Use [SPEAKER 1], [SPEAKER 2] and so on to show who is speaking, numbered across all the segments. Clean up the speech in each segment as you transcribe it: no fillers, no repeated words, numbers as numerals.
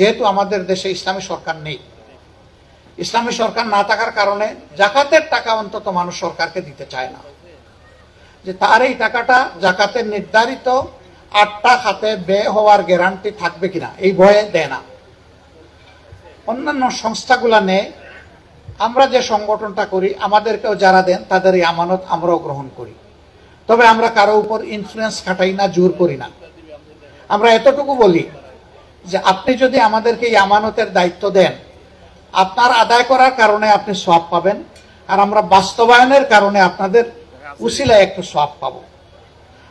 [SPEAKER 1] যেহেতু আমাদের দেশে ইসলামী সরকার নেই, ইসলামী সরকার না থাকার কারণে জাকাতের টাকা অন্তত মানুষ সরকারকে দিতে চায় না, যে তার এই টাকাটা জাকাতের নির্ধারিত 8টা খাতে ব্যয় হওয়ার গ্যারান্টি থাকবে কিনা এই ভয়ে দেয় না। অন্যান্য সংস্থাগুলা নেয়, আমরা যে সংগঠনটা করি আমাদেরকেও যারা দেন তাদের এই আমানত আমরাও গ্রহণ করি, তবে আমরা কারো উপর ইনফ্লুয়েন্স খাটাই না, জোর করি না। আমরা এতটুকু বলি যে আপনি যদি আমাদেরকে এই আমানতের দায়িত্ব দেন, আপনার আদায় করার কারণে আপনি সওয়াব পাবেন, আর আমরা বাস্তবায়নের কারণে আপনাদের উসিলায় একটু সওয়াব পাবো।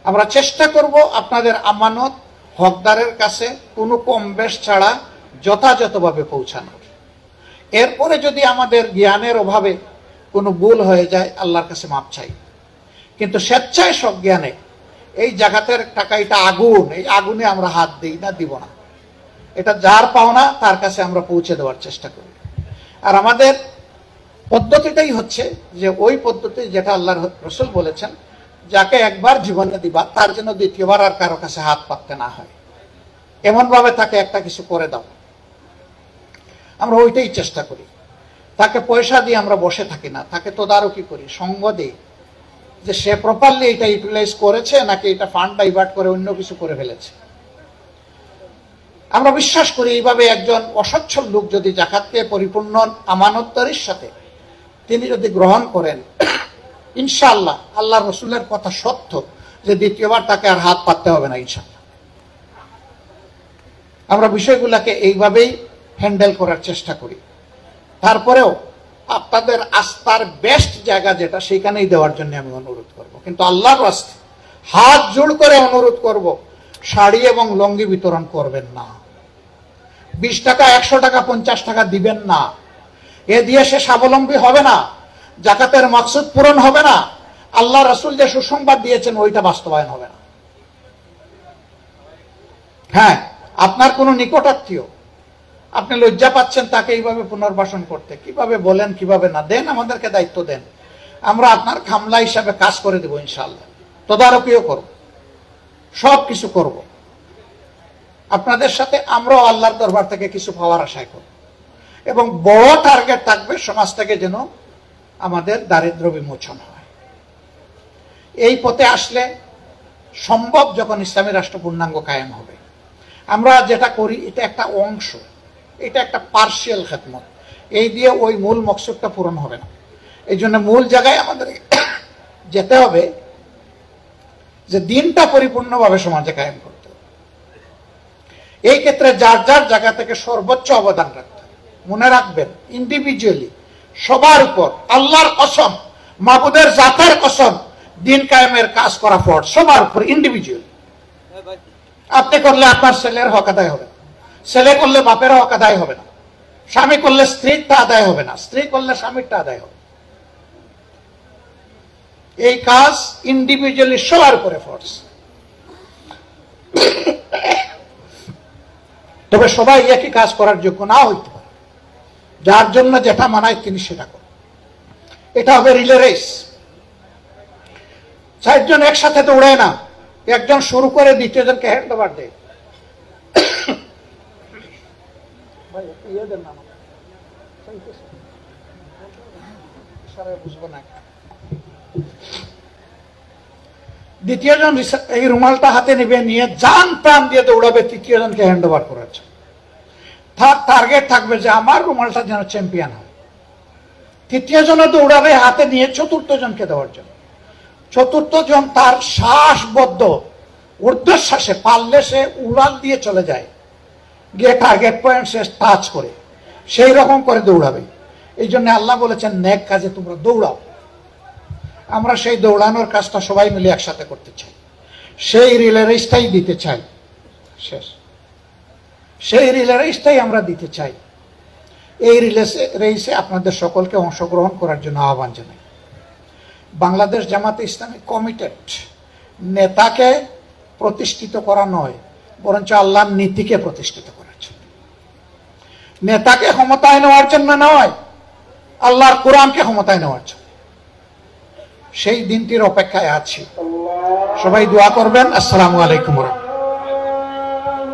[SPEAKER 1] আমরা চেষ্টা করব আপনাদের আমানত হকদারের কাছে কোনো কম বেশ ছাড়া যথাযথভাবে পৌঁছানোর। এরপরে যদি আমাদের জ্ঞানের অভাবে কোনো ভুল হয়ে যায় আল্লাহর কাছে মাপ চাই, কিন্তু স্বেচ্ছায় সব জ্ঞানে এই জাকাতের টাকা এটা আগুন, এই আগুনে আমরা হাত দিই না, দিব না। এটা যার পাওনা তার কাছে আমরা পৌঁছে দেওয়ার চেষ্টা করি। আর আমাদের পদ্ধতিটাই হচ্ছে যে ওই পদ্ধতি যেটা আল্লাহর রাসূল বলেছেন, যাকে একবার জীবনে দিবা তার জন্য দ্বিতীয়বার আর কারো কাছে হাত পাততে না হয়, এমন ভাবে তাকে একটা কিছু করে দাও। আমরা ওইটাই চেষ্টা করি। তাকে পয়সা দিয়ে আমরা বসে থাকি না, তাকে তদারকি করি, সঙ্গ দিই যে সে প্রপারলি এটা ইউটিলাইজ করেছে নাকি এটা ফান্ড ডাইভার্ট করে অন্য কিছু করে ফেলেছে। আমরা বিশ্বাস করি এইভাবে একজন অসচ্ছল লোক যদি জাকাতকে পরিপূর্ণ আমানতদারির সাথে তিনি যদি গ্রহণ করেন, ইনশাআল্লাহ আল্লাহ রসুলের কথা সত্য যে দ্বিতীয়বার তাকে আর হাত পাততে হবে না ইনশাআল্লাহ। আমরা বিষয়গুলোকে এইভাবেই হ্যান্ডেল করার চেষ্টা করি। তারপরেও আপনাদের আস্থার বেস্ট জায়গা যেটা সেখানেই দেওয়ার জন্য আমি অনুরোধ করব, কিন্তু আল্লাহর রাস্তায় হাত জোড় করে অনুরোধ করব, শাড়ি এবং লঙ্গি বিতরণ করবেন না। 20 টাকা 100 টাকা 50 টাকা দিবেন না। এ দিয়ে সে স্বাবলম্বী হবে না, জাকাতের মাকসুদ পূরণ হবে না, আল্লাহ রাসূল যে সুসংবাদ দিয়েছেন ওইটা বাস্তবায়ন হবে না। হ্যাঁ, আপনার কোনো নিকটাত্মীয় আপনি লজ্জা পাচ্ছেন তাকে এইভাবে পুনর্বাসন করতে, কিভাবে বলেন কিভাবে না, দেন আমাদেরকে দায়িত্ব দেন, আমরা আপনার খামলা হিসাবে কাজ করে দেব ইনশাআল্লাহ। তদারকিও করব, সব কিছু করব। আপনাদের সাথে আমরাও আল্লাহর দরবার থেকে কিছু পাওয়ার আশা করব, এবং বড় টার্গেট থাকবে সমাজ থেকে যেন আমাদের দারিদ্র্য বিমোচন হয়। এই পথে আসলে সম্ভব যখন ইসলামী রাষ্ট্র পূর্ণাঙ্গ কায়েম হবে। আমরা যেটা করি এটা একটা অংশ, এটা একটা পার্শিয়াল খেদমত, এই দিয়ে ওই মূল মকসুদটা পূরণ হবে না। এই জন্য মূল জায়গায় আমাদের যেতে হবে যে দিনটা পরিপূর্ণভাবে সমাজে কায়েম করতে হবে। এই ক্ষেত্রে যার যার জায়গা থেকে সর্বোচ্চ অবদান রাখতে হবে। মনে রাখবেন, ইন্ডিভিজুয়ালি সবার উপর আল্লাহর কসম, মাবুদের জাতের কসম, দিন কায়েমের কাজ করা ফরজ সবার উপর ইন্ডিভিজুয়ালি। আপনি করলে আপনার ছেলের হক আদায় হবে না, ছেলে করলে বাপের হক আদায় হবে না, স্বামী করলে স্ত্রীরটা আদায় হবে না, স্ত্রী করলে স্বামীরটা আদায় হবে। এই কাজ ইন্ডিভিজুয়ালি সবার উপরে ফরজ। তবে সবাই একই কাজ করার যোগ্য না হইতে পারে, যার জন্য যেটা মানায় তিনি সেটা করেন। এটা হবে রিলে রেস। 4 জন একসাথে তো উড়ে না, একজন শুরু করে দ্বিতীয় জনকে হ্যান্ড ওভার দেয়। দ্বিতীয় জন এই রুমালটা হাতে নিবে, নিয়ে জান প্রাণ দিয়ে দৌড়াবে তৃতীয় জনকে হ্যান্ড ওভার করার জন্য। তার টার্গেট থাকবে যে আমার রুমালটা যেন চ্যাম্পিয়ন হয়। তৃতীয় জনে দৌড়াবে হাতে নিয়ে চতুর্থ জনকে দেওয়ার জন্য। চতুর্থ জন তার শ্বাসবদ্ধ ঊর্ধ্বশ্বাসে পারলে সে উড়াল দিয়ে চলে যায়, গিয়ে টার্গেট পয়েন্ট সে টাচ করে সেই রকম করে দৌড়াবে। এই জন্য আল্লাহ বলেছেন নেক কাজে তোমরা দৌড়াও। আমরা সেই দৌড়ানোর কাজটা সবাই মিলে একসাথে করতে চাই, সেই রিলে রেসটাই দিতে চাই। শেষ, সেই রিলে রেসটাই আমরা দিতে চাই। এই রেসে আপনাদের সকলকে অংশগ্রহণ করার জন্য আহ্বান জানাই। বাংলাদেশ জামাতে ইসলামী কমিটেড নেতাকে প্রতিষ্ঠিত করা নয়, বরঞ্চ আল্লাহর নীতিকে প্রতিষ্ঠিত করার জন্য। নেতাকে ক্ষমতায় নেওয়ার জন্য নয়, আল্লাহর কোরআনকে ক্ষমতায় নেওয়ার জন্য। সেই দিনটির অপেক্ষায় আছি। সবাই দোয়া করবেন। আসসালামু আলাইকুম।